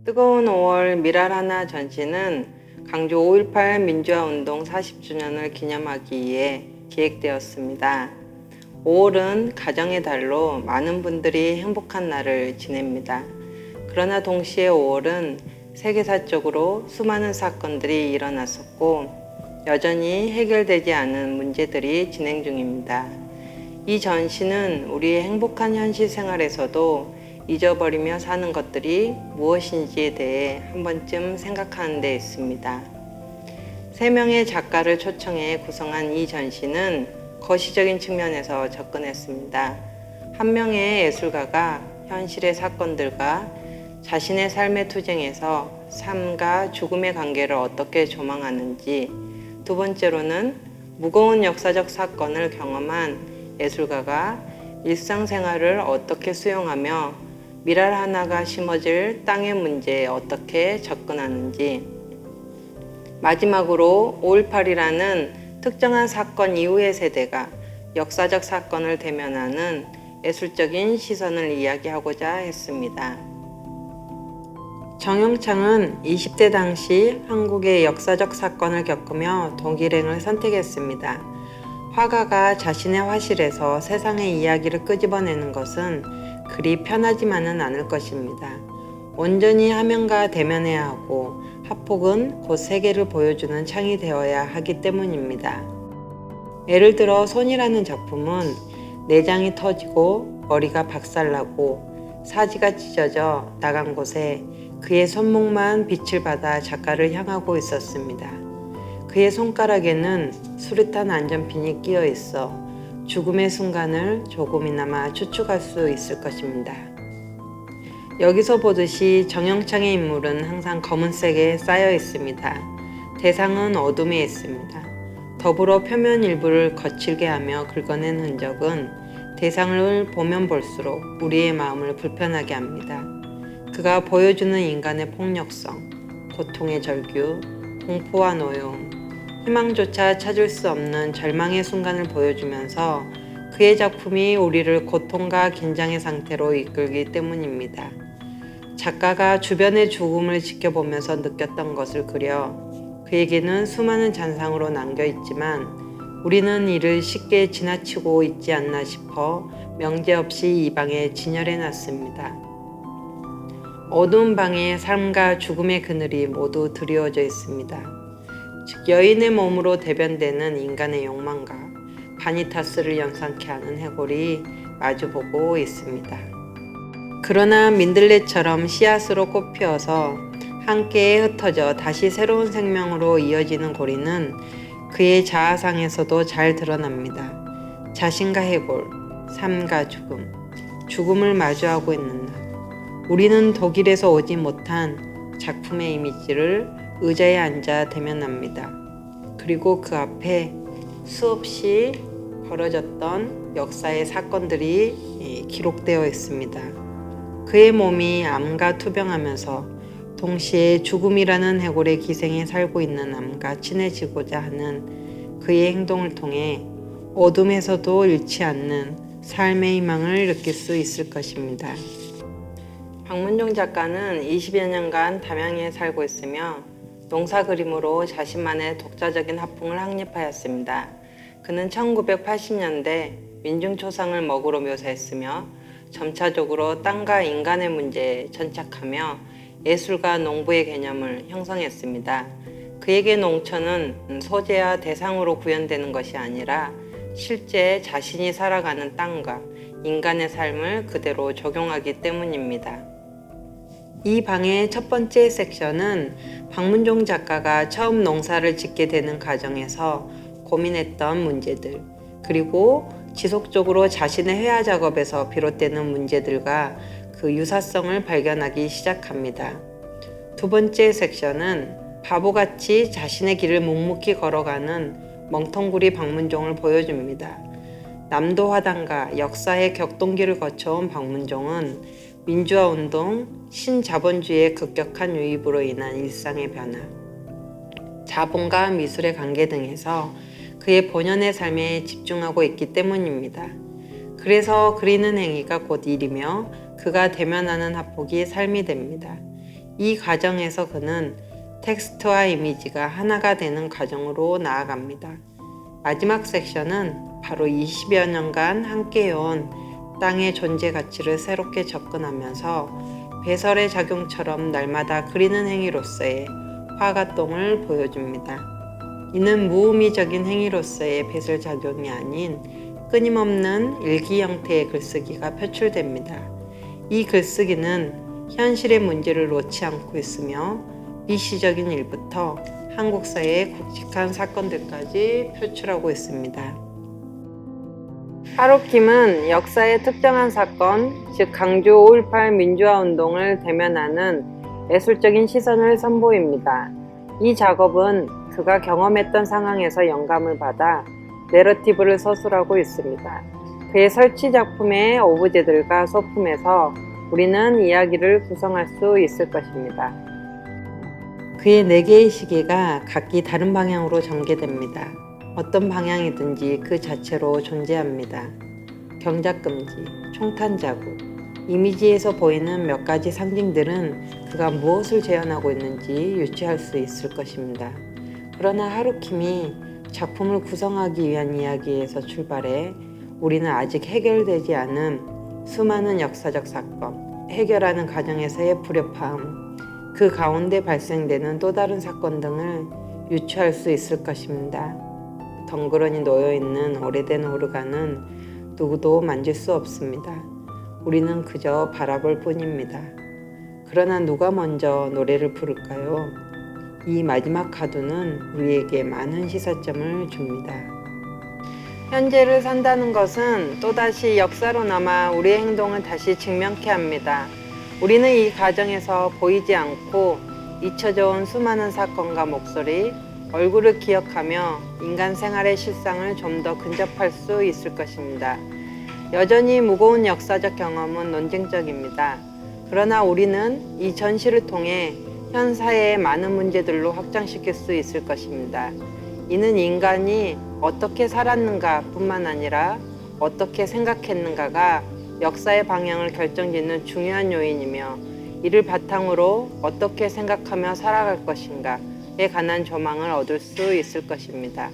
뜨거운 5월 미랄하나 전시는 강주 5.18 민주화운동 40주년을 기념하기 위해 기획되었습니다. 5월은 가정의 달로 많은 분들이 행복한 날을 지냅니다. 그러나 동시에 5월은 세계사적으로 수많은 사건들이 일어났었고 여전히 해결되지 않은 문제들이 진행 중입니다. 이 전시는 우리의 행복한 현실 생활에서도 잊어버리며 사는 것들이 무엇인지에 대해 한 번쯤 생각하는 데 있습니다. 3명의 작가를 초청해 구성한 이 전시는 거시적인 측면에서 접근했습니다. 한 명의 예술가가 현실의 사건들과 자신의 삶의 투쟁에서 삶과 죽음의 관계를 어떻게 조망하는지, 두 번째로는 무거운 역사적 사건을 경험한 예술가가 일상생활을 어떻게 수용하며 미랄 하나가 심어질 땅의 문제에 어떻게 접근하는지, 마지막으로 5.18이라는 특정한 사건 이후의 세대가 역사적 사건을 대면하는 예술적인 시선을 이야기하고자 했습니다. 정영창은 20대 당시 한국의 역사적 사건을 겪으며 독일행을 선택했습니다. 화가가 자신의 화실에서 세상의 이야기를 끄집어내는 것은 그리 편하지만은 않을 것입니다. 온전히 화면과 대면해야 하고 합폭은 곧 세계를 보여주는 창이 되어야 하기 때문입니다. 예를 들어 손이라는 작품은 내장이 터지고 머리가 박살나고 사지가 찢어져 나간 곳에 그의 손목만 빛을 받아 작가를 향하고 있었습니다. 그의 손가락에는 수류탄 안전핀이 끼어 있어 죽음의 순간을 조금이나마 추측할 수 있을 것입니다. 여기서 보듯이 정영창의 인물은 항상 검은색에 쌓여 있습니다. 대상은 어둠에 있습니다. 더불어 표면 일부를 거칠게 하며 긁어낸 흔적은 대상을 보면 볼수록 우리의 마음을 불편하게 합니다. 그가 보여주는 인간의 폭력성, 고통의 절규, 공포와 노여움, 희망조차 찾을 수 없는 절망의 순간을 보여주면서 그의 작품이 우리를 고통과 긴장의 상태로 이끌기 때문입니다. 작가가 주변의 죽음을 지켜보면서 느꼈던 것을 그려 그에게는 수많은 잔상으로 남겨 있지만 우리는 이를 쉽게 지나치고 있지 않나 싶어 명제 없이 이 방에 진열해 놨습니다. 어두운 방에 삶과 죽음의 그늘이 모두 드리워져 있습니다. 즉 여인의 몸으로 대변되는 인간의 욕망과 바니타스를 연상케 하는 해골이 마주보고 있습니다. 그러나 민들레처럼 씨앗으로 꽃피어서 함께 흩어져 다시 새로운 생명으로 이어지는 고리는 그의 자아상에서도 잘 드러납니다. 자신과 해골, 삶과 죽음, 죽음을 마주하고 있는 날, 우리는 독일에서 오지 못한 작품의 이미지를 의자에 앉아 대면합니다. 그리고 그 앞에 수없이 벌어졌던 역사의 사건들이 기록되어 있습니다. 그의 몸이 암과 투병하면서 동시에 죽음이라는 해골의 기생에 살고 있는 암과 친해지고자 하는 그의 행동을 통해 어둠에서도 잃지 않는 삶의 희망을 느낄 수 있을 것입니다. 박문종 작가는 20여 년간 담양에 살고 있으며 농사 그림으로 자신만의 독자적인 화풍을 확립하였습니다. 그는 1980년대 민중초상을 먹으로 묘사했으며 점차적으로 땅과 인간의 문제에 전착하며 예술과 농부의 개념을 형성했습니다. 그에게 농촌은 소재와 대상으로 구현되는 것이 아니라 실제 자신이 살아가는 땅과 인간의 삶을 그대로 적용하기 때문입니다. 이 방의 첫 번째 섹션은 박문종 작가가 처음 농사를 짓게 되는 과정에서 고민했던 문제들, 그리고 지속적으로 자신의 회화 작업에서 비롯되는 문제들과 그 유사성을 발견하기 시작합니다. 두 번째 섹션은 바보같이 자신의 길을 묵묵히 걸어가는 멍텅구리 박문종을 보여줍니다. 남도 화단과 역사의 격동기를 거쳐온 박문종은 민주화운동, 신자본주의의 급격한 유입으로 인한 일상의 변화, 자본과 미술의 관계 등에서 그의 본연의 삶에 집중하고 있기 때문입니다. 그래서 그리는 행위가 곧 일이며 그가 대면하는 합복이 삶이 됩니다. 이 과정에서 그는 텍스트와 이미지가 하나가 되는 과정으로 나아갑니다. 마지막 섹션은 바로 20여 년간 함께해온 땅의 존재 가치를 새롭게 접근하면서 배설의 작용처럼 날마다 그리는 행위로서의 화가똥을 보여줍니다. 이는 무의미적인 행위로서의 배설 작용이 아닌 끊임없는 일기 형태의 글쓰기가 표출됩니다. 이 글쓰기는 현실의 문제를 놓지 않고 있으며 미시적인 일부터 한국 사회의 굵직한 사건들까지 표출하고 있습니다. 하루킴은 역사의 특정한 사건, 즉 강주 5.18 민주화 운동을 대면하는 예술적인 시선을 선보입니다. 이 작업은 그가 경험했던 상황에서 영감을 받아 내러티브를 서술하고 있습니다. 그의 설치 작품의 오브제들과 소품에서 우리는 이야기를 구성할 수 있을 것입니다. 그의 4개의 시계가 각기 다른 방향으로 전개됩니다. 어떤 방향이든지 그 자체로 존재합니다. 경작금지, 총탄 자국, 이미지에서 보이는 몇 가지 상징들은 그가 무엇을 재현하고 있는지 유추할 수 있을 것입니다. 그러나 하루킴이 작품을 구성하기 위한 이야기에서 출발해 우리는 아직 해결되지 않은 수많은 역사적 사건, 해결하는 과정에서의 불협화음, 그 가운데 발생되는 또 다른 사건 등을 유추할 수 있을 것입니다. 덩그러니 놓여있는 오래된 오르간은 누구도 만질 수 없습니다. 우리는 그저 바라볼 뿐입니다. 그러나 누가 먼저 노래를 부를까요? 이 마지막 가두는 우리에게 많은 시사점을 줍니다. 현재를 산다는 것은 또다시 역사로 남아 우리의 행동을 다시 직면케 합니다. 우리는 이 과정에서 보이지 않고 잊혀져 온 수많은 사건과 목소리, 얼굴을 기억하며 인간 생활의 실상을 좀 더 근접할 수 있을 것입니다. 여전히 무거운 역사적 경험은 논쟁적입니다. 그러나 우리는 이 전시를 통해 현 사회의 많은 문제들로 확장시킬 수 있을 것입니다. 이는 인간이 어떻게 살았는가 뿐만 아니라 어떻게 생각했는가가 역사의 방향을 결정짓는 중요한 요인이며 이를 바탕으로 어떻게 생각하며 살아갈 것인가에 관한 조망을 얻을 수 있을 것입니다.